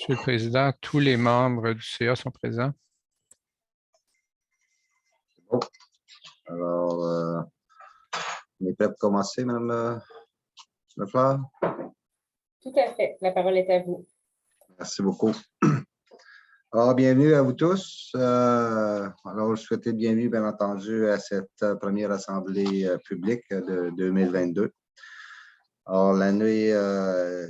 Monsieur le Président, tous les membres du CA sont présents. Bon. Alors, on est prêt pour commencer, Mme Leclerc? Tout à fait. La parole est à vous. Merci beaucoup. Alors, bienvenue à vous tous. Alors, je souhaitais bienvenue, bien entendu, à cette première assemblée publique de 2022. Alors, l'année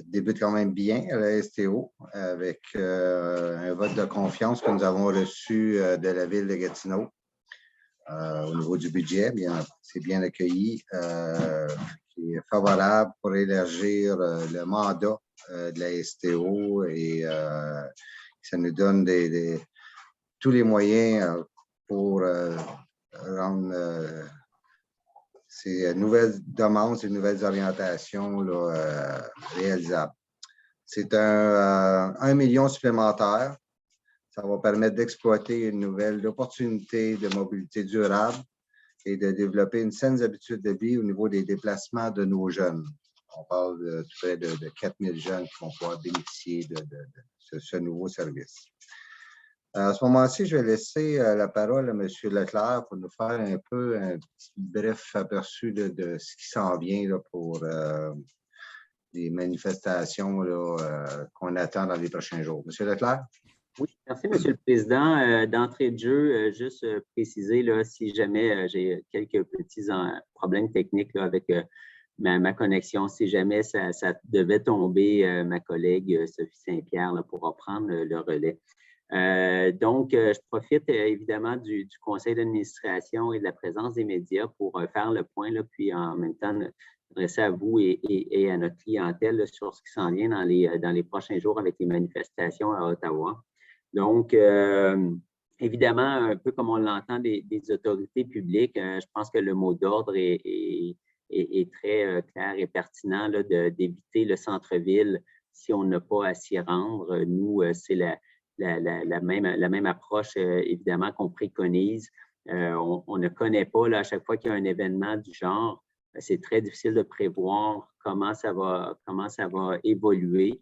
débute quand même bien à la STO avec un vote de confiance que nous avons reçu de la ville de Gatineau. Au niveau du budget, c'est bien accueilli, qui est favorable pour élargir le mandat de la STO et ça nous donne tous les moyens pour rendre ces nouvelles demandes, ces nouvelles orientations là, réalisables. C'est un 1 million supplémentaire. Ça va permettre d'exploiter une nouvelle opportunité de mobilité durable et de développer une saine habitude de vie au niveau des déplacements de nos jeunes. On parle de près de 4 000 jeunes qui vont pouvoir bénéficier de ce nouveau service. À ce moment-ci, je vais laisser la parole à M. Leclerc pour nous faire un petit bref aperçu de ce qui s'en vient là, pour les manifestations qu'on attend dans les prochains jours. M. Leclerc? Oui, merci, M. le Président. D'entrée de jeu, juste préciser, là, si jamais j'ai quelques petits problèmes techniques là, avec ma connexion, si jamais ça devait tomber, ma collègue Sophie Saint-Pierre pourra prendre le relais. Donc, je profite évidemment du conseil d'administration et de la présence des médias pour faire le point, là, puis en même temps m'adresser à vous et à notre clientèle là, sur ce qui s'en vient dans les prochains jours avec les manifestations à Ottawa. Donc, évidemment, un peu comme on l'entend des autorités publiques, je pense que le mot d'ordre est très clair et pertinent d'éviter le centre-ville si on n'a pas à s'y rendre. Nous, c'est la même approche, évidemment, qu'on préconise. On ne connaît pas, là, à chaque fois qu'il y a un événement du genre, c'est très difficile de prévoir comment ça va évoluer.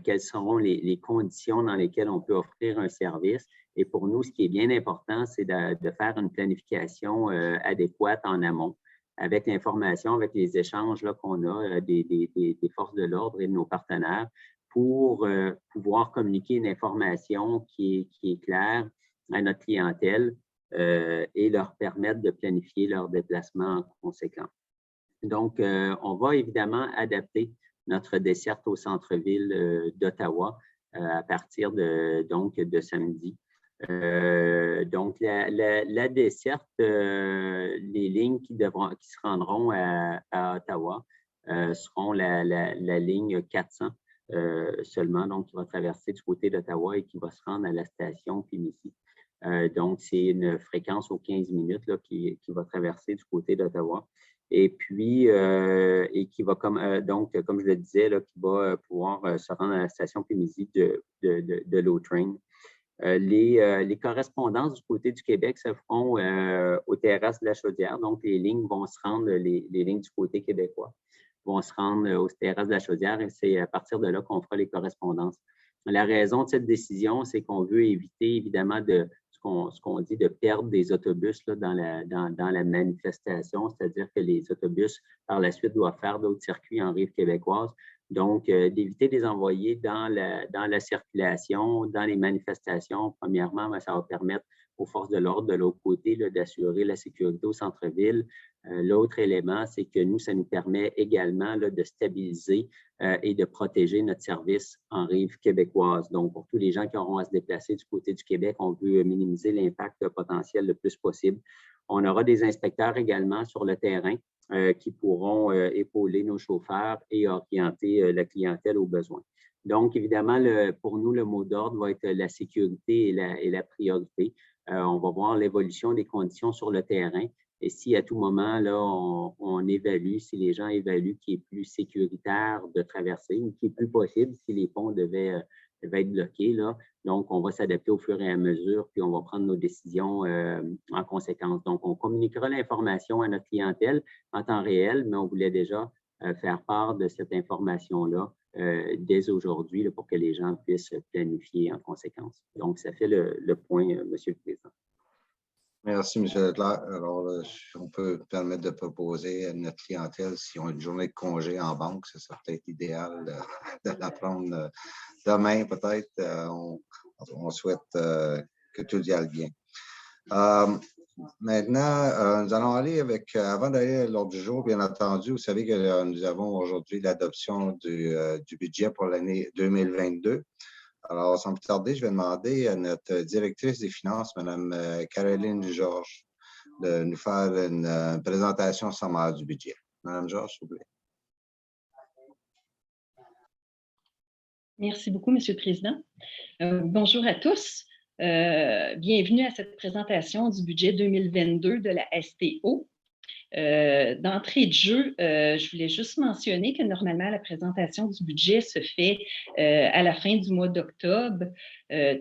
Quelles seront les conditions dans lesquelles on peut offrir un service. Et pour nous, ce qui est bien important, c'est de faire une planification adéquate en amont avec l'information, avec les échanges qu'on a des forces de l'ordre et de nos partenaires pour pouvoir communiquer une information qui est claire à notre clientèle et leur permettre de planifier leur déplacement en conséquent. Donc, on va évidemment adapter notre desserte au centre-ville d'Ottawa à partir de samedi. Donc, la desserte, les lignes qui se rendront à Ottawa seront la ligne 400 seulement, donc qui va traverser du côté d'Ottawa et qui va se rendre à la station Pimisi. Donc, c'est une fréquence aux 15 minutes là, qui va traverser du côté d'Ottawa. Et puis, qui va, comme je le disais, là, qui va pouvoir se rendre à la station Pimisi de l'O-Train. Les correspondances du côté du Québec se feront aux terrasses de la Chaudière. Donc, les lignes vont se rendre, les lignes du côté québécois vont se rendre aux terrasses de la Chaudière et c'est à partir de là qu'on fera les correspondances. La raison de cette décision, c'est qu'on veut éviter, évidemment, ce qu'on dit de perdre des autobus là, dans la manifestation, c'est-à-dire que les autobus, par la suite, doivent faire d'autres circuits en rive québécoise. Donc, d'éviter de les envoyer dans la circulation, dans les manifestations. Premièrement, ça va permettre aux forces de l'ordre de l'autre côté d'assurer la sécurité au centre-ville. L'autre élément, c'est que nous, ça nous permet également là, de stabiliser et de protéger notre service en rive québécoise. Donc, pour tous les gens qui auront à se déplacer du côté du Québec, on veut minimiser l'impact potentiel le plus possible. On aura des inspecteurs également sur le terrain qui pourront épauler nos chauffeurs et orienter la clientèle aux besoins. Donc, évidemment, pour nous, le mot d'ordre va être la sécurité et la priorité. On va voir l'évolution des conditions sur le terrain. Et si à tout moment, là, on évalue, si les gens évaluent qu'il est plus sécuritaire de traverser ou qu'il est plus possible si les ponts devaient être bloqués, là. Donc, on va s'adapter au fur et à mesure, puis on va prendre nos décisions en conséquence. Donc, on communiquera l'information à notre clientèle en temps réel, mais on voulait déjà faire part de cette information-là dès aujourd'hui là, pour que les gens puissent planifier en conséquence. Donc, ça fait le point, Monsieur le Président. Merci, M. Leclerc. Alors, on peut permettre de proposer à notre clientèle, s'ils ont une journée de congé en banque, ce serait peut-être idéal de la prendre demain, peut-être. On souhaite que tout y aille bien. Maintenant, nous allons aller avec, avant d'aller à l'ordre du jour, bien entendu, vous savez que nous avons aujourd'hui l'adoption du budget pour l'année 2022. Alors, sans plus tarder, je vais demander à notre directrice des finances, Mme Caroline Georges, de nous faire une présentation sommaire du budget. Mme Georges, s'il vous plaît. Merci beaucoup, M. le Président. Bonjour à tous. Bienvenue à cette présentation du budget 2022 de la STO. D'entrée de jeu, je voulais juste mentionner que normalement, la présentation du budget se fait à la fin du mois d'octobre.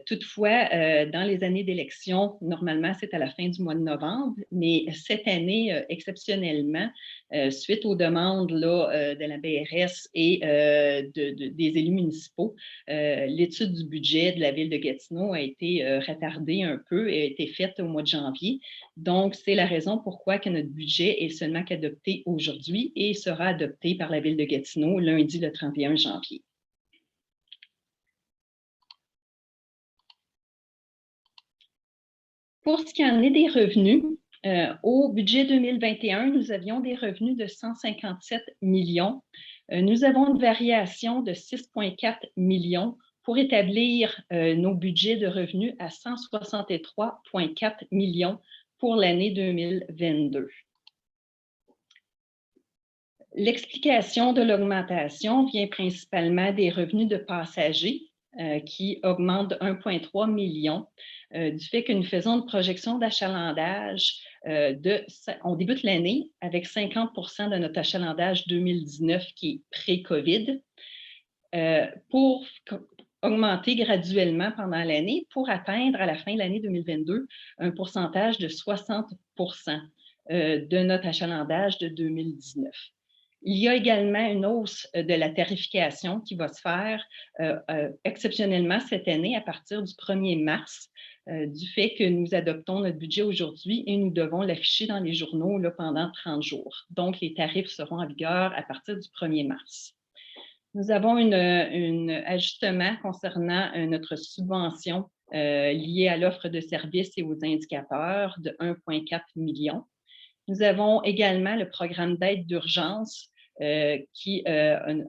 Toutefois, dans les années d'élection, normalement, c'est à la fin du mois de novembre, mais cette année, exceptionnellement, suite aux demandes là, de la BRS et des élus municipaux, l'étude du budget de la ville de Gatineau a été retardée un peu et a été faite au mois de janvier. Donc, c'est la raison pourquoi que notre budget est seulement qu'adopté aujourd'hui et sera adopté par la ville de Gatineau lundi le 31 janvier. Pour ce qui en est des revenus, au budget 2021, nous avions des revenus de 157 millions. Nous avons une variation de 6,4 millions pour établir nos budgets de revenus à 163,4 millions pour l'année 2022. L'explication de l'augmentation vient principalement des revenus de passagers qui augmentent de 1,3 million du fait que nous faisons une projection d'achalandage. On débute l'année avec 50% de notre achalandage 2019 qui est pré-COVID pour augmenter graduellement pendant l'année pour atteindre à la fin de l'année 2022 un pourcentage de 60% de notre achalandage de 2019. Il y a également une hausse de la tarification qui va se faire exceptionnellement cette année à partir du 1er mars, du fait que nous adoptons notre budget aujourd'hui et nous devons l'afficher dans les journaux là, pendant 30 jours. Donc, les tarifs seront en vigueur à partir du 1er mars. Nous avons un ajustement concernant notre subvention liée à l'offre de services et aux indicateurs de 1,4 million. Nous avons également le programme d'aide d'urgence qui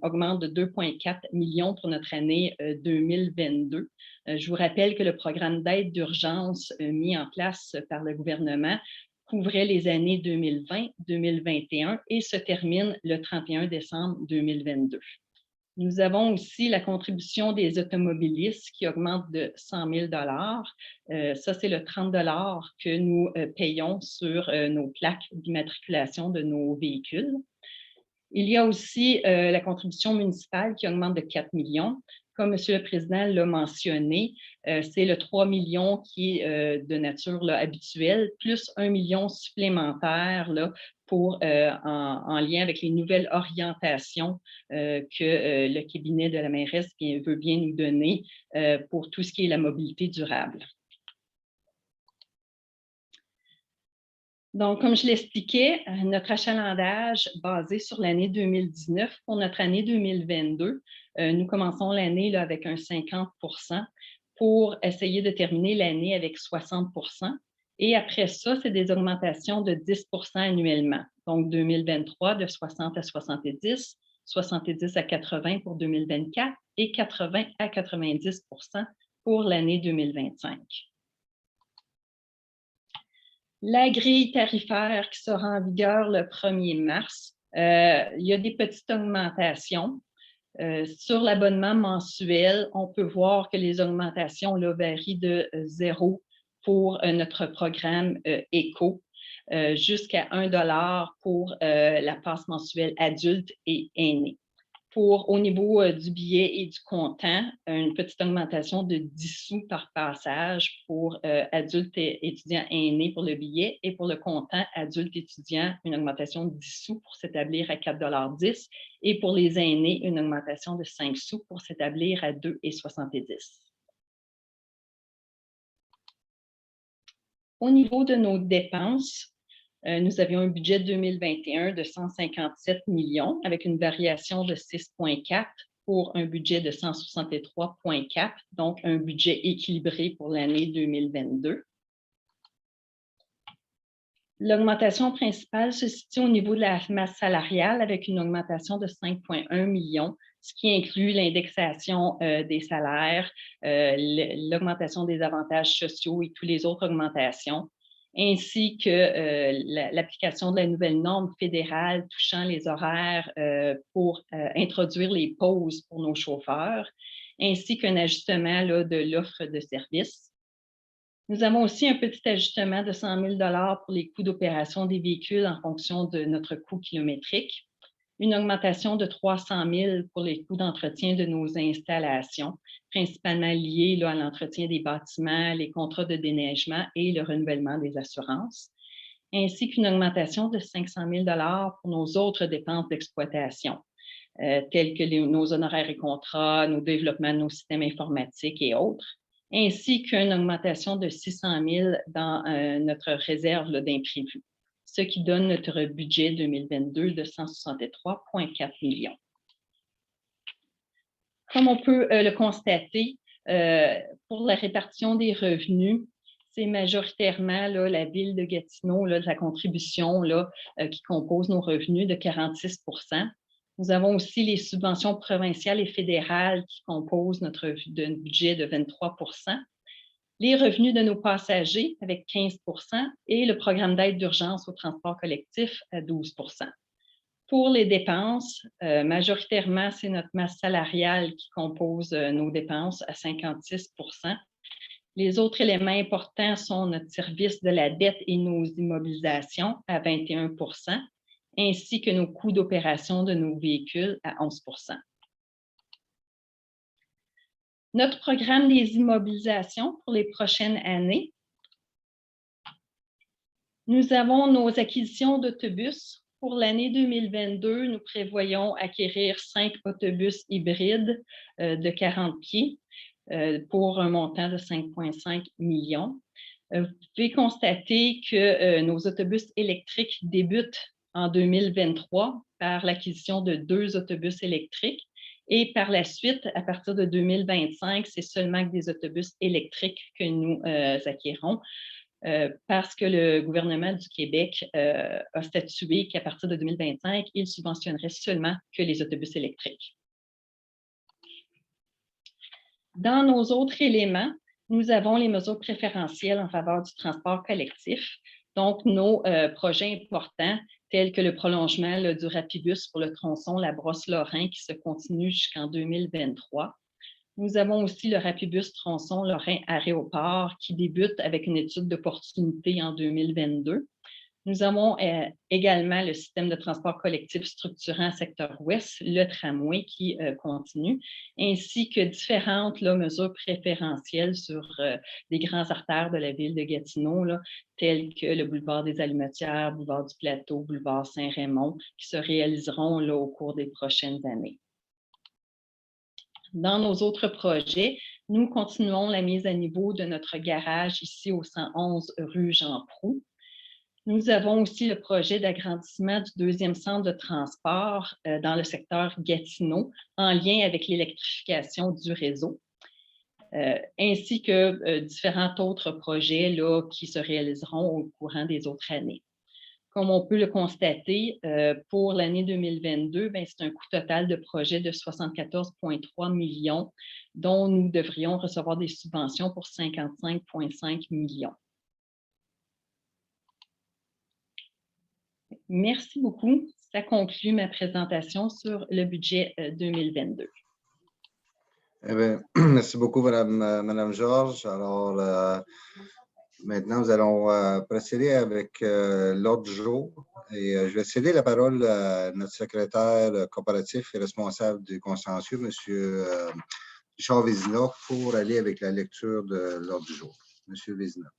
augmente de 2,4 millions pour notre année 2022. Je vous rappelle que le programme d'aide d'urgence mis en place par le gouvernement couvrait les années 2020, 2021 et se termine le 31 décembre 2022. Nous avons aussi la contribution des automobilistes qui augmente de 100 000 $. Ça, c'est le 30 $ que nous payons sur nos plaques d'immatriculation de nos véhicules. Il y a aussi la contribution municipale qui augmente de 4 millions. Comme M. le Président l'a mentionné, c'est le 3 millions qui est de nature là, habituelle, plus 1 million supplémentaire là, pour, en lien avec les nouvelles orientations que le cabinet de la mairesse veut bien nous donner pour tout ce qui est la mobilité durable. Donc, comme je l'expliquais, notre achalandage basé sur l'année 2019 pour notre année 2022, nous commençons l'année avec un 50% pour essayer de terminer l'année avec 60%. Et après ça, c'est des augmentations de 10% annuellement. Donc, 2023 de 60 à 70, 70 à 80 pour 2024 et 80 à 90% pour l'année 2025. La grille tarifaire qui sera en vigueur le 1er mars, il y a des petites augmentations. Sur l'abonnement mensuel, on peut voir que les augmentations là, varient de 0 pour notre programme ECO jusqu'à 1 $ pour la passe mensuelle adulte et aîné. Au niveau du billet et du comptant, une petite augmentation de 10 sous par passage pour adultes et étudiants aînés pour le billet et pour le comptant adultes étudiants, une augmentation de 10 sous pour s'établir à 4,10 $ et pour les aînés, une augmentation de 5 sous pour s'établir à 2,70 $. Au niveau de nos dépenses, nous avions un budget 2021 de 157 millions avec une variation de 6,4 pour un budget de 163,4, donc un budget équilibré pour l'année 2022. L'augmentation principale se situe au niveau de la masse salariale avec une augmentation de 5,1 millions, ce qui inclut l'indexation des salaires, l'augmentation des avantages sociaux et toutes les autres augmentations, ainsi que l'application de la nouvelle norme fédérale touchant les horaires pour introduire les pauses pour nos chauffeurs, ainsi qu'un ajustement là, de l'offre de services. Nous avons aussi un petit ajustement de 100 000 $ pour les coûts d'opération des véhicules en fonction de notre coût kilométrique, une augmentation de 300 000 pour les coûts d'entretien de nos installations, principalement liés là, à l'entretien des bâtiments, les contrats de déneigement et le renouvellement des assurances, ainsi qu'une augmentation de 500 000 $ pour nos autres dépenses d'exploitation, telles que nos honoraires et contrats, nos développements de nos systèmes informatiques et autres, ainsi qu'une augmentation de 600 000 dans notre réserve d'imprévus, ce qui donne notre budget 2022 de 163,4 millions. Comme on peut le constater, pour la répartition des revenus, c'est majoritairement là, la ville de Gatineau, là, la contribution là, qui compose nos revenus de 46 %. Nous avons aussi les subventions provinciales et fédérales qui composent notre budget de 23 %. Les revenus de nos passagers avec 15 % et le programme d'aide d'urgence au transport collectif à 12 %. Pour les dépenses, majoritairement, c'est notre masse salariale qui compose nos dépenses à 56 %. Les autres éléments importants sont notre service de la dette et nos immobilisations à 21 %, ainsi que nos coûts d'opération de nos véhicules à 11 %. Notre programme des immobilisations pour les prochaines années. Nous avons nos acquisitions d'autobus. Pour l'année 2022, nous prévoyons acquérir 5 autobus hybrides de 40 pieds pour un montant de 5,5 millions. Vous pouvez constater que nos autobus électriques débutent en 2023 par l'acquisition de 2 autobus électriques. Et par la suite, à partir de 2025, c'est seulement des autobus électriques que nous acquérons parce que le gouvernement du Québec a statué qu'à partir de 2025, il subventionnerait seulement que les autobus électriques. Dans nos autres éléments, nous avons les mesures préférentielles en faveur du transport collectif. Donc, nos projets importants, tels que le prolongement du Rapibus pour le tronçon La Brosse-Lorrain qui se continue jusqu'en 2023. Nous avons aussi le Rapibus tronçon Lorrain-Aéroport qui débute avec une étude d'opportunité en 2022. Nous avons également le système de transport collectif structurant secteur ouest, le tramway qui continue, ainsi que différentes mesures préférentielles sur des grands artères de la ville de Gatineau, tels que le boulevard des Allumetières, boulevard du Plateau, boulevard Saint-Raymond, qui se réaliseront au cours des prochaines années. Dans nos autres projets, nous continuons la mise à niveau de notre garage ici au 111 rue Jean-Proulx. Nous avons aussi le projet d'agrandissement du 2e centre de transport dans le secteur Gatineau en lien avec l'électrification du réseau, ainsi que différents autres projets qui se réaliseront au courant des autres années. Comme on peut le constater, pour l'année 2022, c'est un coût total de projet de 74,3 millions, dont nous devrions recevoir des subventions pour 55,5 millions. Merci beaucoup. Ça conclut ma présentation sur le budget 2022. Eh bien, merci beaucoup, Madame Georges. Alors, maintenant, nous allons procéder avec l'ordre du jour. Et je vais céder la parole à notre secrétaire coopératif et responsable du consensus, M. Richard Vézina, pour aller avec la lecture de l'ordre du jour. M. Vézina.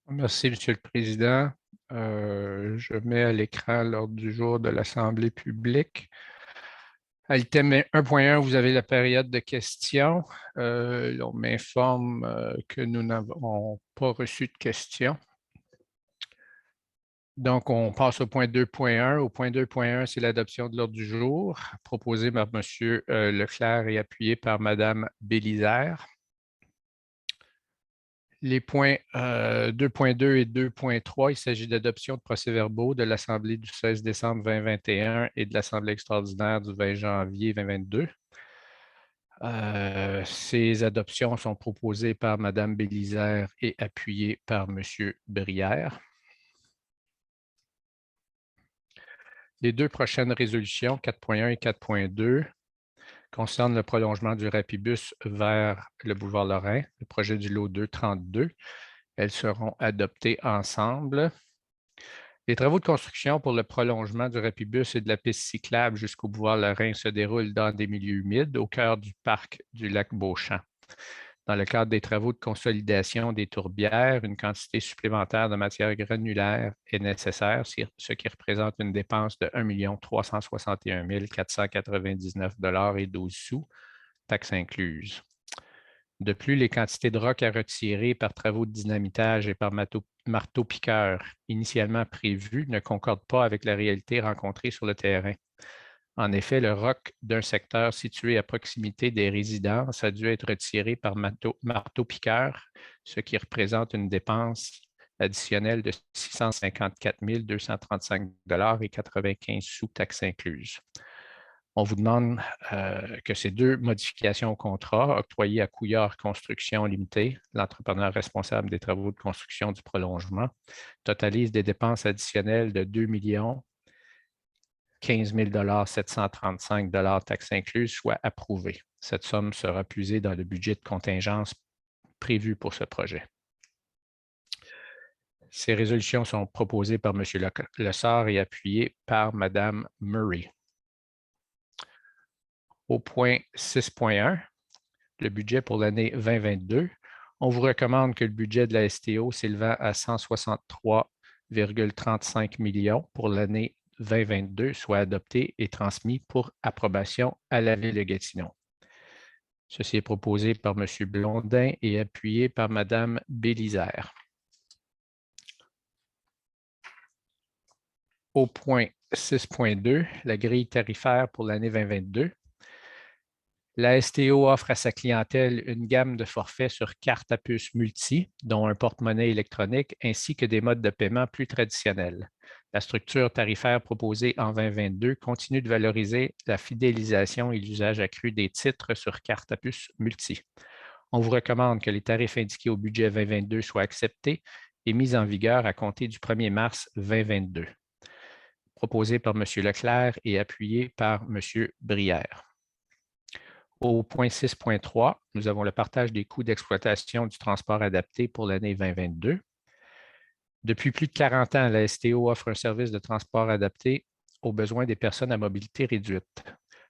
Merci, M. le Président. Je mets à l'écran l'ordre du jour de l'Assemblée publique. À l'item 1.1, vous avez la période de questions. On m'informe que nous n'avons pas reçu de questions. Donc, on passe au point 2.1. Au point 2.1, c'est l'adoption de l'ordre du jour, proposé par M. Leclerc et appuyé par Mme Bélisère. Les points 2.2 et 2.3, il s'agit d'adoption de procès-verbaux de l'Assemblée du 16 décembre 2021 et de l'Assemblée extraordinaire du 20 janvier 2022. Ces adoptions sont proposées par Mme Bélisère et appuyées par M. Brière. Les deux prochaines résolutions, 4.1 et 4.2, concernent le prolongement du Rapibus vers le boulevard Lorrain, le projet du lot 232. Elles seront adoptées ensemble. Les travaux de construction pour le prolongement du Rapibus et de la piste cyclable jusqu'au boulevard Lorrain se déroulent dans des milieux humides au cœur du parc du lac Beauchamp. Dans le cadre des travaux de consolidation des tourbières, une quantité supplémentaire de matière granulaire est nécessaire, ce qui représente une dépense de 1 361 499,12 $, taxes incluses. De plus, les quantités de roc à retirer par travaux de dynamitage et par marteau-piqueur initialement prévues ne concordent pas avec la réalité rencontrée sur le terrain. En effet, le roc d'un secteur situé à proximité des résidences a dû être retiré par marteau-piqueur, ce qui représente une dépense additionnelle de 654 235,95 $, taxes incluses. On vous demande que ces deux modifications au contrat, octroyées à Couillard Construction Limitée, l'entrepreneur responsable des travaux de construction du prolongement, totalisent des dépenses additionnelles de 2 15 735 $, taxes incluses, soit approuvées. Cette somme sera puisée dans le budget de contingence prévu pour ce projet. Ces résolutions sont proposées par M. Lessard et appuyées par Mme Murray. Au point 6.1, le budget pour l'année 2022, on vous recommande que le budget de la STO s'élevant à 163,35 millions pour l'année 2022 soit adopté et transmis pour approbation à la Ville de Gatineau. Ceci est proposé par M. Blondin et appuyé par Mme Bélisère. Au point 6.2, la grille tarifaire pour l'année 2022. La STO offre à sa clientèle une gamme de forfaits sur carte à puce multi, dont un porte-monnaie électronique, ainsi que des modes de paiement plus traditionnels. La structure tarifaire proposée en 2022 continue de valoriser la fidélisation et l'usage accru des titres sur carte à puce multi. On vous recommande que les tarifs indiqués au budget 2022 soient acceptés et mis en vigueur à compter du 1er mars 2022. Proposé par M. Leclerc et appuyé par M. Brière. Au point 6.3, nous avons le partage des coûts d'exploitation du transport adapté pour l'année 2022. Depuis plus de 40 ans, la STO offre un service de transport adapté aux besoins des personnes à mobilité réduite.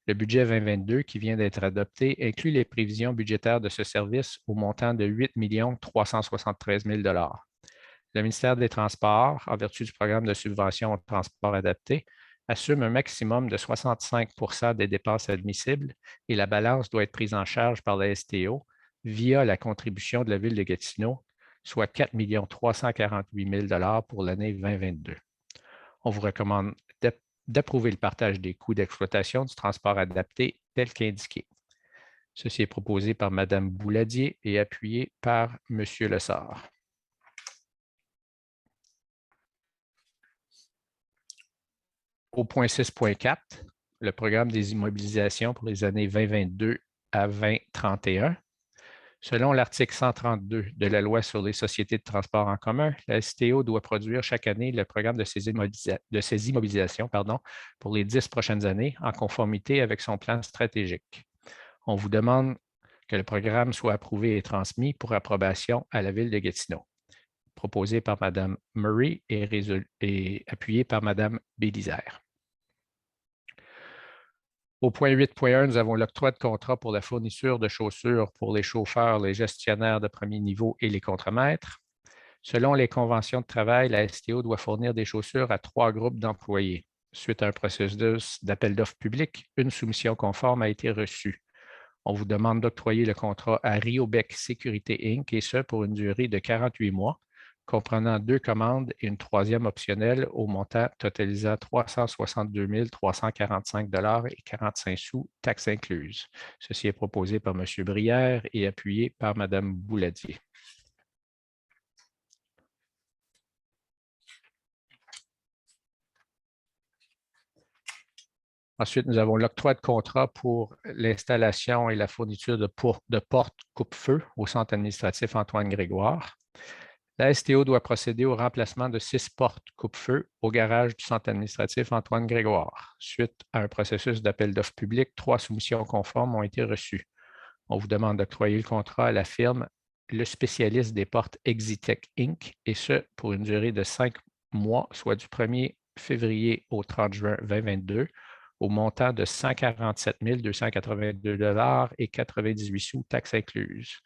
Le budget 2022 qui vient d'être adopté inclut les prévisions budgétaires de ce service au montant de 8 373 000 $. Le ministère des Transports, en vertu du programme de subvention au transport adapté, assume un maximum de 65 % des dépenses admissibles et la balance doit être prise en charge par la STO via la contribution de la Ville de Gatineau, soit 4 348 000 $ pour l'année 2022. On vous recommande d'approuver le partage des coûts d'exploitation du transport adapté tel qu'indiqué. Ceci est proposé par Mme Bouladier et appuyé par M. Lessard. Au point 6.4, le programme des immobilisations pour les années 2022 à 2031. Selon l'article 132 de la Loi sur les sociétés de transport en commun, la STO doit produire chaque année le programme de ses immobilisations pour les 10 prochaines années en conformité avec son plan stratégique. On vous demande que le programme soit approuvé et transmis pour approbation à la Ville de Gatineau. proposé par Mme Murray et appuyé par Mme Bélisère. Au point 8.1, nous avons l'octroi de contrat pour la fourniture de chaussures pour les chauffeurs, les gestionnaires de premier niveau et les contremaîtres. Selon les conventions de travail, la STO doit fournir des chaussures à 3 groupes d'employés. Suite à un processus d'appel d'offres public, une soumission conforme a été reçue. On vous demande d'octroyer le contrat à Riobec Sécurité Inc. et ce pour une durée de 48 mois, comprenant 2 commandes et une 3e optionnelle au montant totalisant 362 345,45 $, taxes incluses. Ceci est proposé par M. Brière et appuyé par Mme Bouladier. Ensuite, nous avons l'octroi de contrat pour l'installation et la fourniture de portes coupe-feu au centre administratif Antoine-Grégoire. La STO doit procéder au remplacement de 6 portes coupe-feu au garage du centre administratif Antoine-Grégoire. Suite à un processus d'appel d'offres public, 3 soumissions conformes ont été reçues. On vous demande d'octroyer le contrat à la firme Le Spécialiste des portes Exitech Inc. et ce pour une durée de 5 mois, soit du 1er février au 30 juin 2022, au montant de 147 282,98 $, taxes incluses.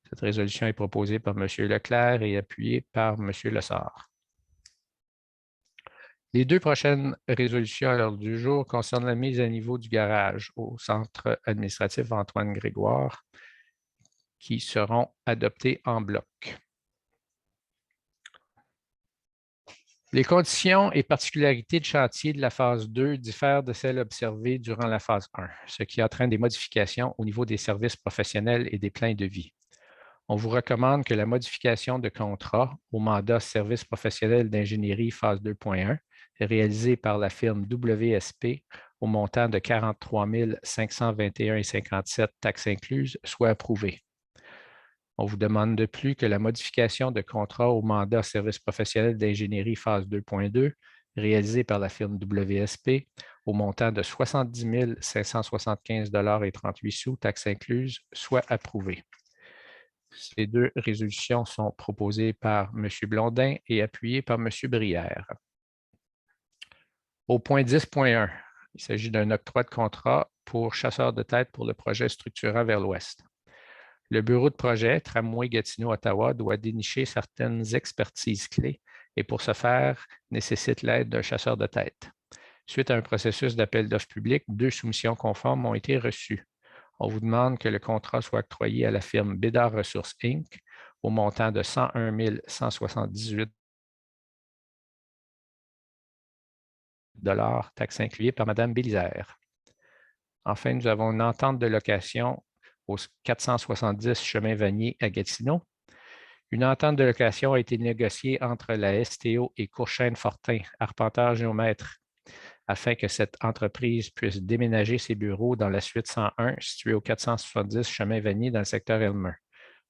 Cette résolution est proposée par M. Leclerc et appuyée par M. Lessard. Les 2 prochaines résolutions à l'ordre du jour concernent la mise à niveau du garage au centre administratif Antoine-Grégoire qui seront adoptées en bloc. Les conditions et particularités de chantier de la phase 2 diffèrent de celles observées durant la phase 1, ce qui entraîne des modifications au niveau des services professionnels et des plans de vie. On vous recommande que la modification de contrat au mandat Service professionnel d'ingénierie phase 2.1 réalisée par la firme WSP au montant de 43 521,57 $, taxes incluses, soit approuvée. On vous demande de plus que la modification de contrat au mandat Service professionnel d'ingénierie phase 2.2 réalisée par la firme WSP au montant de 70 575,38 $, taxes incluses, soit approuvée. Ces 2 résolutions sont proposées par M. Blondin et appuyées par M. Brière. Au point 10.1, il s'agit d'un octroi de contrat pour chasseur de tête pour le projet structurant vers l'ouest. Le bureau de projet Tramway-Gatineau-Ottawa doit dénicher certaines expertises clés et pour ce faire, nécessite l'aide d'un chasseur de tête. Suite à un processus d'appel d'offres public, 2 soumissions conformes ont été reçues. On vous demande que le contrat soit octroyé à la firme Bédard Ressources Inc. au montant de 101 178 $, taxes incluses par Mme Bélisère. Enfin, nous avons une entente de location au 470 chemin Vanier à Gatineau. Une entente de location a été négociée entre la STO et Courchaine-Fortin, arpenteur géomètre, afin que cette entreprise puisse déménager ses bureaux dans la suite 101 située au 470 chemin Vanier dans le secteur Elmer.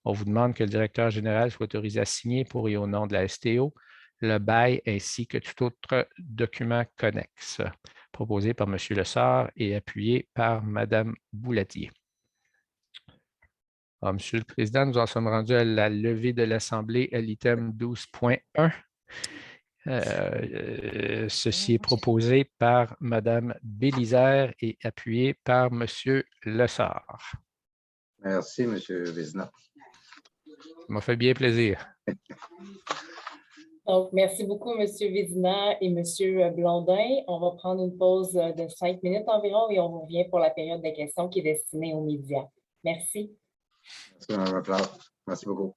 On vous demande que le directeur général soit autorisé à signer pour et au nom de la STO le bail ainsi que tout autre document connexe, proposé par M. Lessard et appuyé par Mme Bouladier. Monsieur le Président, nous en sommes rendus à la levée de l'Assemblée à l'item 12.1. Ceci est proposé par Mme Bélisère et appuyé par M. Lessard. Merci, M. Vézina. Ça m'a fait bien plaisir. Donc, merci beaucoup, M. Vézina et M. Blondin. On va prendre une pause de 5 minutes environ et on vous revient pour la période de questions qui est destinée aux médias. Merci. Merci, Mme Leclerc. Merci beaucoup.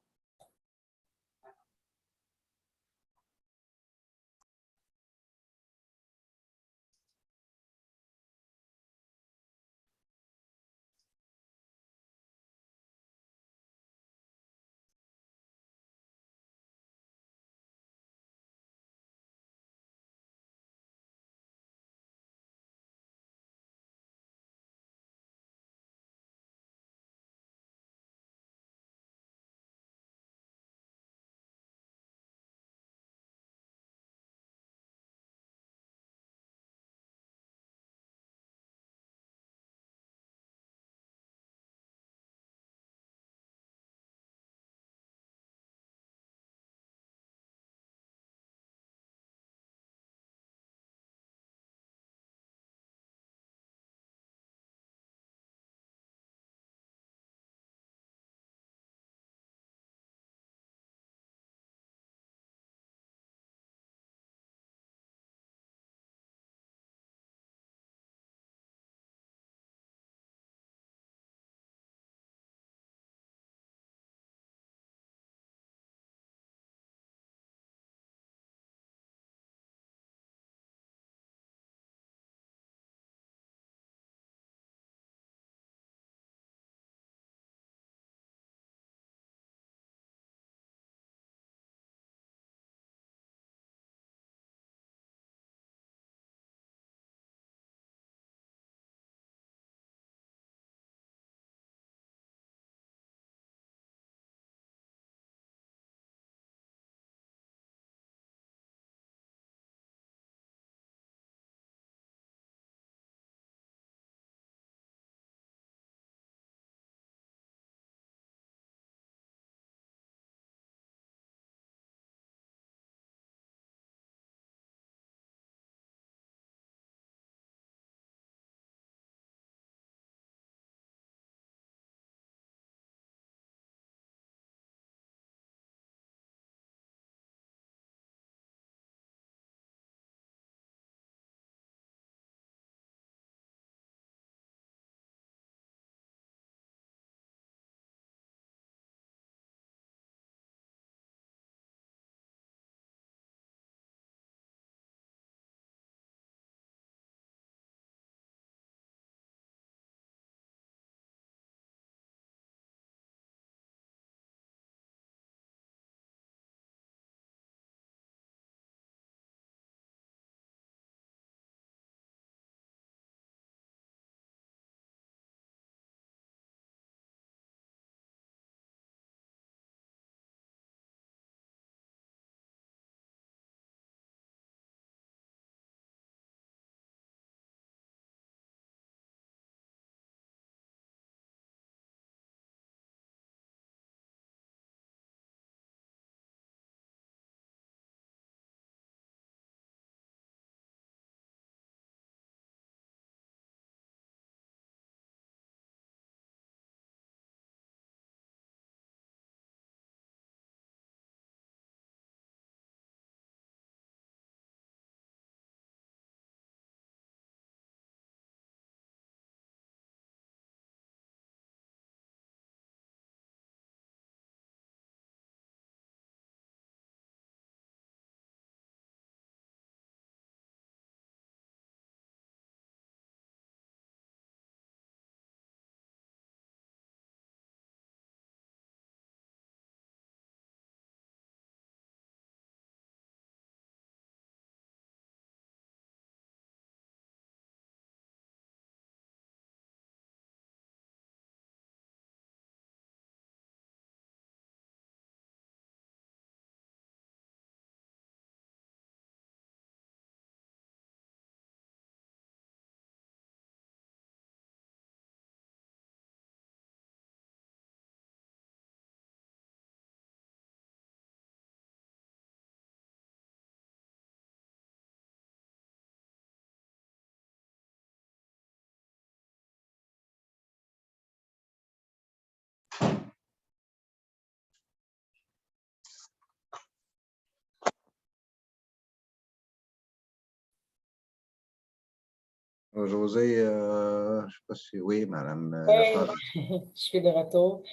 José, je ne sais pas si oui, Madame Oui, Lafleur. je suis de retour.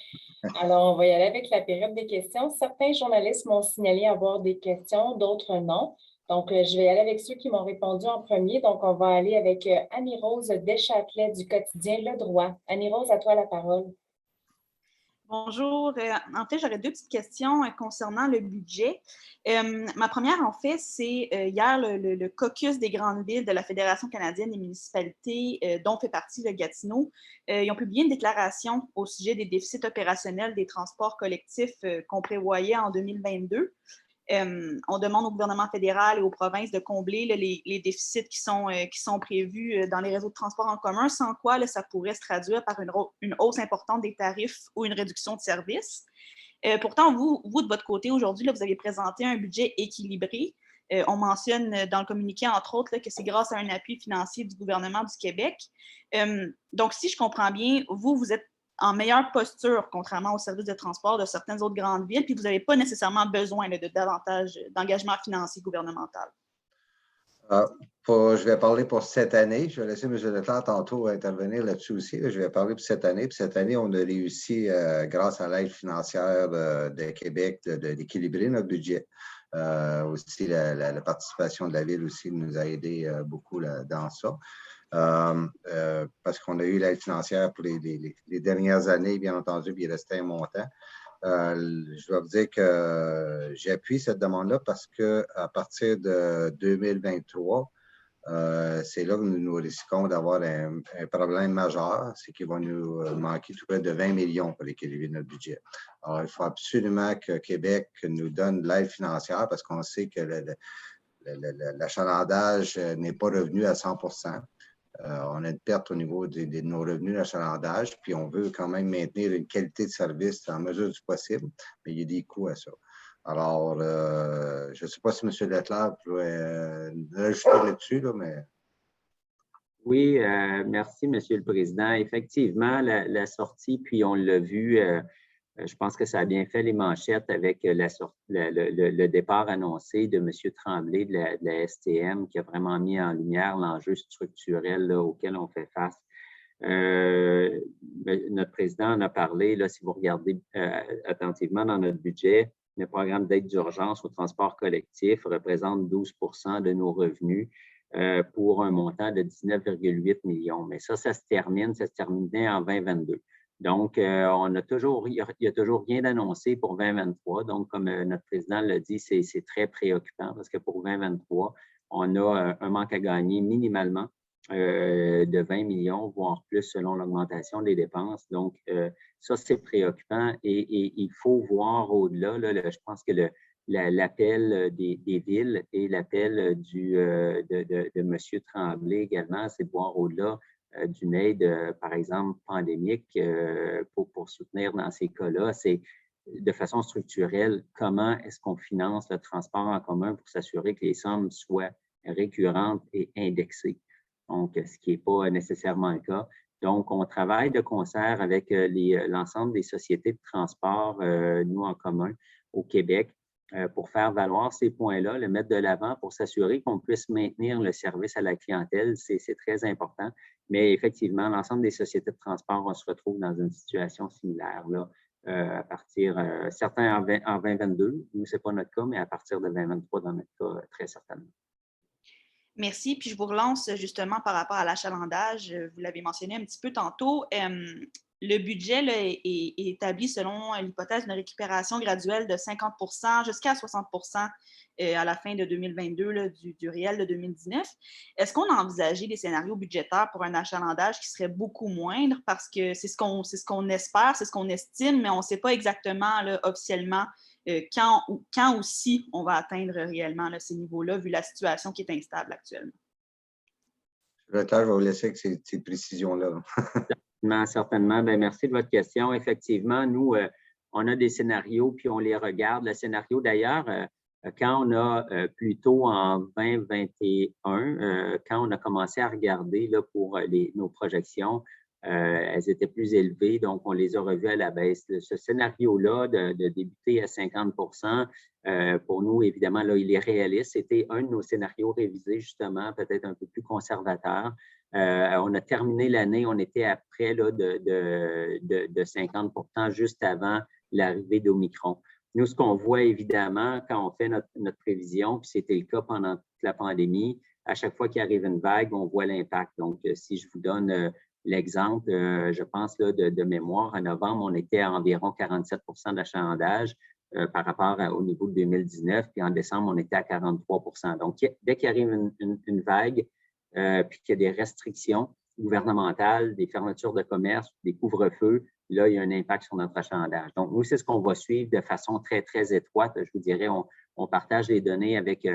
Alors, on va y aller avec la période des questions. Certains journalistes m'ont signalé avoir des questions, d'autres non. Donc, je vais y aller avec ceux qui m'ont répondu en premier. Donc, on va aller avec Annie-Rose Deschâtelet du quotidien Le Droit. Annie-Rose, à toi la parole. Bonjour. En fait, j'aurais deux petites questions concernant le budget. Ma première, en fait, c'est hier, le caucus des grandes villes de la Fédération canadienne des municipalités, dont fait partie le Gatineau, ils ont publié une déclaration au sujet des déficits opérationnels des transports collectifs qu'on prévoyait en 2022. On demande au gouvernement fédéral et aux provinces de combler les déficits qui sont prévus dans les réseaux de transport en commun, sans quoi là, ça pourrait se traduire par une hausse importante des tarifs ou une réduction de services. Pourtant, vous, de votre côté, aujourd'hui, vous avez présenté un budget équilibré. On mentionne dans le communiqué, entre autres, là, que c'est grâce à un appui financier du gouvernement du Québec. Donc, si je comprends bien, vous êtes en meilleure posture, contrairement aux services de transport de certaines autres grandes villes, puis vous n'avez pas nécessairement besoin de davantage d'engagement financier gouvernemental. Je vais parler pour cette année. Je vais laisser M. Leclerc tantôt intervenir là-dessus aussi. Je vais parler pour cette année. Puis cette année, on a réussi, grâce à l'aide financière de Québec, d'équilibrer notre budget. Aussi, la participation de la Ville aussi nous a aidé beaucoup dans ça. Parce qu'on a eu l'aide financière pour les dernières années, bien entendu, puis il restait un montant. Je dois vous dire que j'appuie cette demande-là parce qu'à partir de 2023, c'est là que nous risquons d'avoir un problème majeur, c'est qu'il va nous manquer tout près de 20 millions pour équilibrer notre budget. Alors, il faut absolument que Québec nous donne de l'aide financière parce qu'on sait que l'achalandage n'est pas revenu à 100%. On a une perte au niveau de nos revenus d'achalandage, puis on veut quand même maintenir une qualité de service en mesure du possible, mais il y a des coûts à ça. Alors, je ne sais pas si M. Leclerc pourrait rajouter là-dessus, mais... Oui, merci, M. le Président. Effectivement, la sortie, puis on l'a vu, je pense que ça a bien fait les manchettes avec le départ annoncé de M. Tremblay de la STM qui a vraiment mis en lumière l'enjeu structurel là, auquel on fait face. Notre président en a parlé, là, si vous regardez attentivement dans notre budget, le programme d'aide d'urgence au transport collectif représente 12 de nos revenus pour un montant de 19,8 millions. Mais ça se terminait en 2022. Donc, il n'y a toujours rien d'annoncé pour 2023. Donc, comme notre président l'a dit, c'est très préoccupant parce que pour 2023, on a un manque à gagner minimalement de 20 millions, voire plus selon l'augmentation des dépenses. Donc, ça, c'est préoccupant et il faut voir au-delà. Je pense que l'appel des villes et l'appel de M. Tremblay également, c'est de voir au-delà d'une aide, par exemple, pandémique pour soutenir dans ces cas-là. C'est de façon structurelle, comment est-ce qu'on finance le transport en commun pour s'assurer que les sommes soient récurrentes et indexées. Donc, ce qui n'est pas nécessairement le cas. Donc, on travaille de concert avec l'ensemble des sociétés de transport, nous en commun, au Québec, pour faire valoir ces points-là, le mettre de l'avant pour s'assurer qu'on puisse maintenir le service à la clientèle. C'est très important. Mais effectivement, l'ensemble des sociétés de transport, on se retrouve dans une situation similaire là, à partir, certains en 2022, nous, ce n'est pas notre cas, mais à partir de 2023 dans notre cas, très certainement. Merci. Puis je vous relance justement par rapport à l'achalandage. Vous l'avez mentionné un petit peu tantôt. Le budget là, est établi selon l'hypothèse d'une récupération graduelle de 50 jusqu'à 60 à la fin de 2022 là, du réel de 2019. Est-ce qu'on a envisagé des scénarios budgétaires pour un achalandage qui serait beaucoup moindre? Parce que c'est ce qu'on espère, c'est ce qu'on estime, mais on ne sait pas exactement là, officiellement quand ou si on va atteindre réellement là, ces niveaux-là, vu la situation qui est instable actuellement. Je vais vous laisser avec ces précisions-là. Certainement. Bien, merci de votre question. Effectivement, nous, on a des scénarios, puis on les regarde. Le scénario, d'ailleurs, quand on a plutôt en 2021, quand on a commencé à regarder là, pour nos projections, elles étaient plus élevées, donc on les a revues à la baisse. Ce scénario-là de débuter à 50 pour nous, évidemment, là, il est réaliste. C'était un de nos scénarios révisés, justement, peut-être un peu plus conservateur. On a terminé l'année, on était à près là, de 50 juste avant l'arrivée d'Omicron. Nous, ce qu'on voit évidemment quand on fait notre prévision, puis c'était le cas pendant toute la pandémie, à chaque fois qu'il arrive une vague, on voit l'impact. Donc, si je vous donne l'exemple, je pense là, de mémoire, en novembre, on était à environ 47 d'achalandage par rapport au niveau de 2019, puis en décembre, on était à 43 Donc, dès qu'il arrive une vague, puis qu'il y a des restrictions gouvernementales, des fermetures de commerce, des couvre-feux, là, il y a un impact sur notre achalandage. Donc, nous, c'est ce qu'on va suivre de façon très, très étroite. Je vous dirais, on partage les données avec,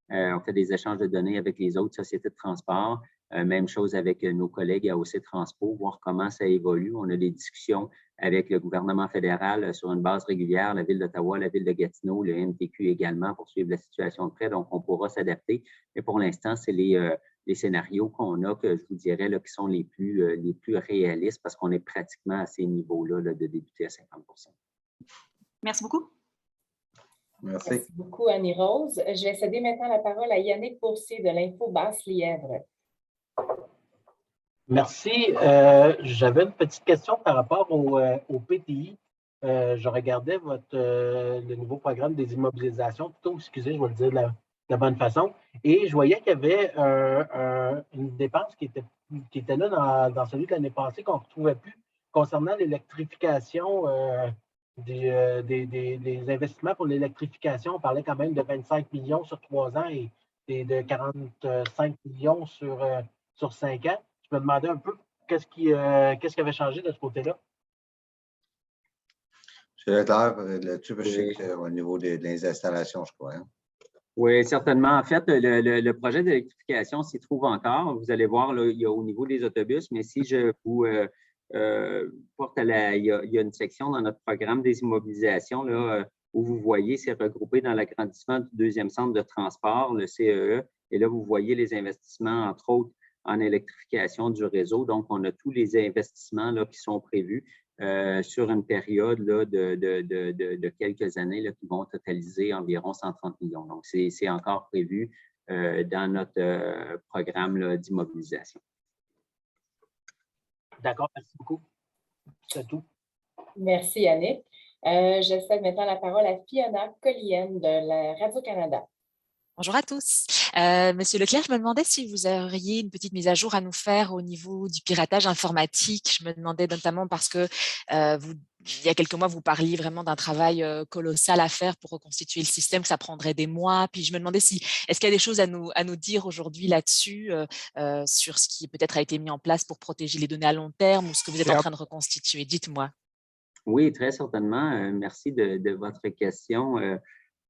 on fait des échanges de données avec les autres sociétés de transport. Même chose avec nos collègues à AOC Transpo, voir comment ça évolue. On a des discussions avec le gouvernement fédéral sur une base régulière, la Ville d'Ottawa, la Ville de Gatineau, le NTQ également pour suivre la situation de près. Donc, on pourra s'adapter. Mais pour l'instant, c'est les scénarios qu'on a que je vous dirais là, qui sont les plus réalistes parce qu'on est pratiquement à ces niveaux-là là, de débuter à 50 Merci beaucoup. Merci. Merci beaucoup, Annie-Rose. Je vais céder maintenant la parole à Yannick Boursier de l'Info Basse-Lièvre. Merci. J'avais une petite question par rapport au PTI. Je regardais le nouveau programme des immobilisations, plutôt, excusez, je vais le dire de la bonne façon, et je voyais qu'il y avait une dépense qui était là dans celui de l'année passée qu'on ne retrouvait plus concernant l'électrification des investissements pour l'électrification. On parlait quand même de 25 millions sur 3 ans et de 45 millions sur 5 ans. Je me demandais un peu qu'est-ce qui avait changé de ce côté-là. C'est clair, là-dessus, je sais qu'au niveau des installations, je crois. Hein? Oui, certainement. En fait, le projet d'électrification s'y trouve encore. Vous allez voir, là, il y a au niveau des autobus, mais si je vous porte il y a une section dans notre programme des immobilisations là, où vous voyez, c'est regroupé dans l'agrandissement du deuxième centre de transport, le CEE. Et là, vous voyez les investissements, entre autres, en électrification du réseau. Donc, on a tous les investissements là, qui sont prévus sur une période là, de quelques années là, qui vont totaliser environ 130 millions. Donc, c'est encore prévu dans notre programme d'immobilisation. D'accord, merci beaucoup. C'est tout. Merci, Yannick. Je cède maintenant la parole à Fiona Collienne de la Radio-Canada. Bonjour à tous. Monsieur Leclerc, je me demandais si vous auriez une petite mise à jour à nous faire au niveau du piratage informatique. Je me demandais notamment parce que il y a quelques mois, vous parliez vraiment d'un travail colossal à faire pour reconstituer le système, que ça prendrait des mois. Puis je me demandais est-ce qu'il y a des choses à nous dire aujourd'hui là-dessus, sur ce qui peut-être a été mis en place pour protéger les données à long terme ou ce que vous êtes en train de reconstituer. Dites-moi. Oui, très certainement. Merci de votre question.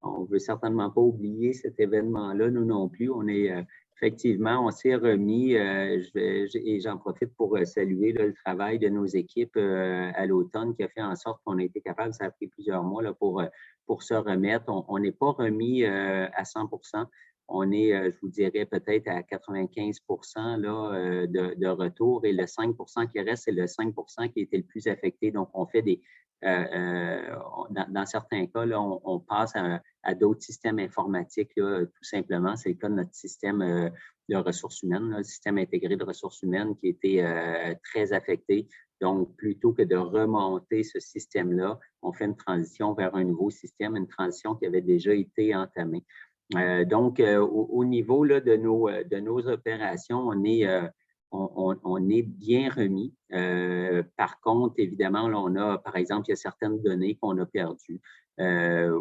On ne veut certainement pas oublier cet événement-là, nous non plus. On est effectivement, on s'est remis, et j'en profite pour saluer là, le travail de nos équipes à l'automne qui a fait en sorte qu'on a été capable, ça a pris plusieurs mois là, pour se remettre. On n'est pas remis à 100 %. On est, je vous dirais, peut-être à 95 % là, de retour et le 5 % qui reste, c'est le 5 % qui a été le plus affecté. Donc, on fait dans certains cas, là, on passe à d'autres systèmes informatiques, là, tout simplement. C'est le cas de notre système de ressources humaines, là, le système intégré de ressources humaines qui a été très affecté. Donc, plutôt que de remonter ce système-là, on fait une transition vers un nouveau système, une transition qui avait déjà été entamée. Donc, au niveau là, de nos opérations, on est bien remis. Par contre, évidemment, là, on a, par exemple, il y a certaines données qu'on a perdues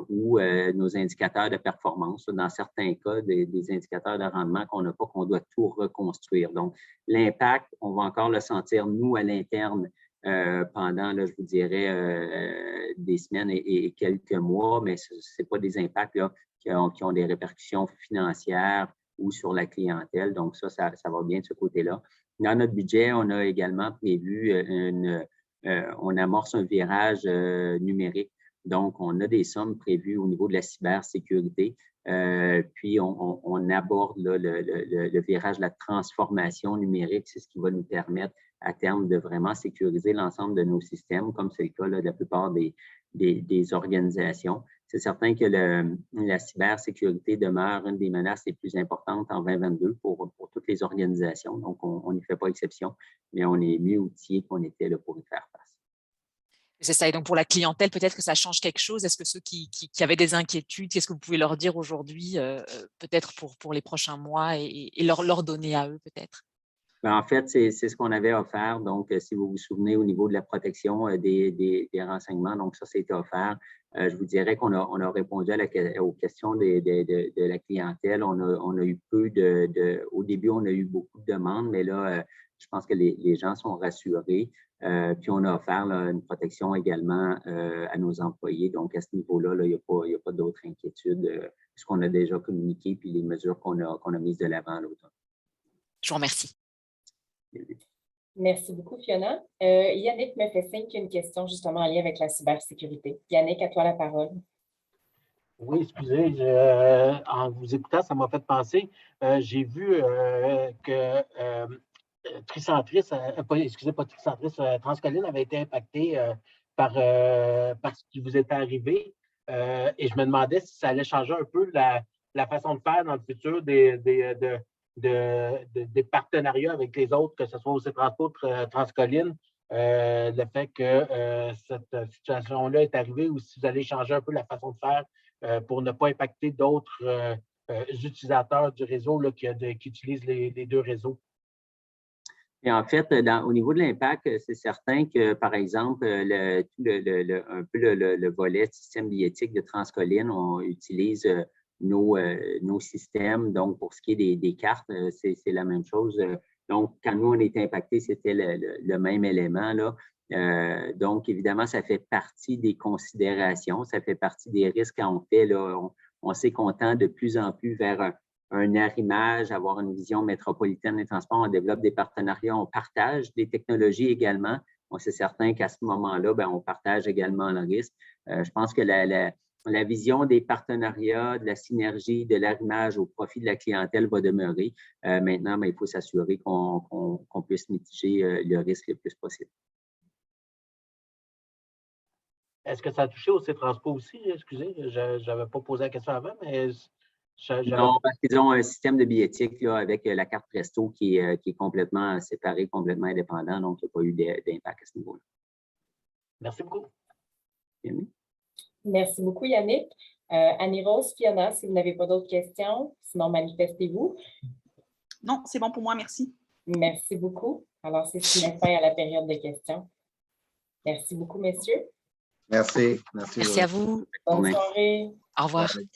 ou nos indicateurs de performance, dans certains cas, des indicateurs de rendement qu'on n'a pas, qu'on doit tout reconstruire. Donc, l'impact, on va encore le sentir, nous, à l'interne, pendant, là, je vous dirais, des semaines et quelques mois, mais ce n'est pas des impacts là, qui ont des répercussions financières ou sur la clientèle. Donc, ça va bien de ce côté-là. Dans notre budget, on a également prévu on amorce un virage numérique Donc, on a des sommes prévues au niveau de la cybersécurité. Puis, on aborde là, le virage de la transformation numérique. C'est ce qui va nous permettre à terme de vraiment sécuriser l'ensemble de nos systèmes, comme c'est le cas là, de la plupart des organisations. C'est certain que la cybersécurité demeure une des menaces les plus importantes en 2022 pour toutes les organisations. Donc, on n'y fait pas exception, mais on est mieux outillés qu'on était là pour y faire face. C'est ça. Et donc, pour la clientèle, peut-être que ça change quelque chose. Est-ce que ceux qui avaient des inquiétudes, qu'est-ce que vous pouvez leur dire aujourd'hui, peut-être pour les prochains mois et leur donner à eux, peut-être? En fait, c'est ce qu'on avait offert. Donc, si vous vous souvenez, au niveau de la protection des renseignements, donc ça, c'était offert. Je vous dirais qu'on a répondu aux questions de la clientèle. On a eu au début, on a eu beaucoup de demandes, mais là, je pense que les gens sont rassurés. Puis, on a offert là, une protection également à nos employés. Donc, à ce niveau-là, il n'y a pas d'autres inquiétudes, puisqu'on a déjà communiqué, puis les mesures qu'on a mises de l'avant à l'automne. Je vous remercie. Merci beaucoup, Fiona. Yannick me fait signe qu'il y a une question justement en lien avec la cybersécurité. Yannick, à toi la parole. Oui, excusez, en vous écoutant, ça m'a fait penser. J'ai vu que Tricentris, pas Tricentris, Transcoline avait été impacté par ce qui vous était arrivé. Et je me demandais si ça allait changer un peu la façon de faire dans le futur des partenariats avec les autres, que ce soit aussi Transport Transcoline, le fait que cette situation-là est arrivée, ou si vous allez changer un peu la façon de faire pour ne pas impacter d'autres utilisateurs du réseau là, qui utilisent les deux réseaux. Et en fait, au niveau de l'impact, c'est certain que, par exemple, un peu le volet système billettique de Transcoline, on utilise nos systèmes. Donc, pour ce qui est des cartes, c'est la même chose. Donc, quand nous, on était impactés, c'était le même élément, là. Donc, évidemment, ça fait partie des considérations, ça fait partie des risques quand on fait, là, on sait qu'on tend de plus en plus vers un arrimage, avoir une vision métropolitaine des transports, on développe des partenariats, on partage des technologies également. Bon, c'est certain qu'à ce moment-là, on partage également le risque. Je pense que la vision des partenariats, de la synergie, de l'arrimage au profit de la clientèle va demeurer. Maintenant, il faut s'assurer qu'on puisse mitiger le risque le plus possible. Est-ce que ça a touché au C-Transpo aussi? Excusez, je n'avais pas posé la question avant, mais... Non, parce qu'ils ont un système de billettique là, avec la carte Presto qui est complètement séparée, complètement indépendant, donc il n'y a pas eu d'impact à ce niveau-là. Merci beaucoup. Yannick. Merci beaucoup, Yannick. Annie-Rose, Fiona, si vous n'avez pas d'autres questions, sinon manifestez-vous. Non, c'est bon pour moi, merci. Merci beaucoup. Alors, c'est ce qui met fin à la période de questions. Merci beaucoup, messieurs. Merci. Merci à vous. Bonne soirée. Au revoir. Bye.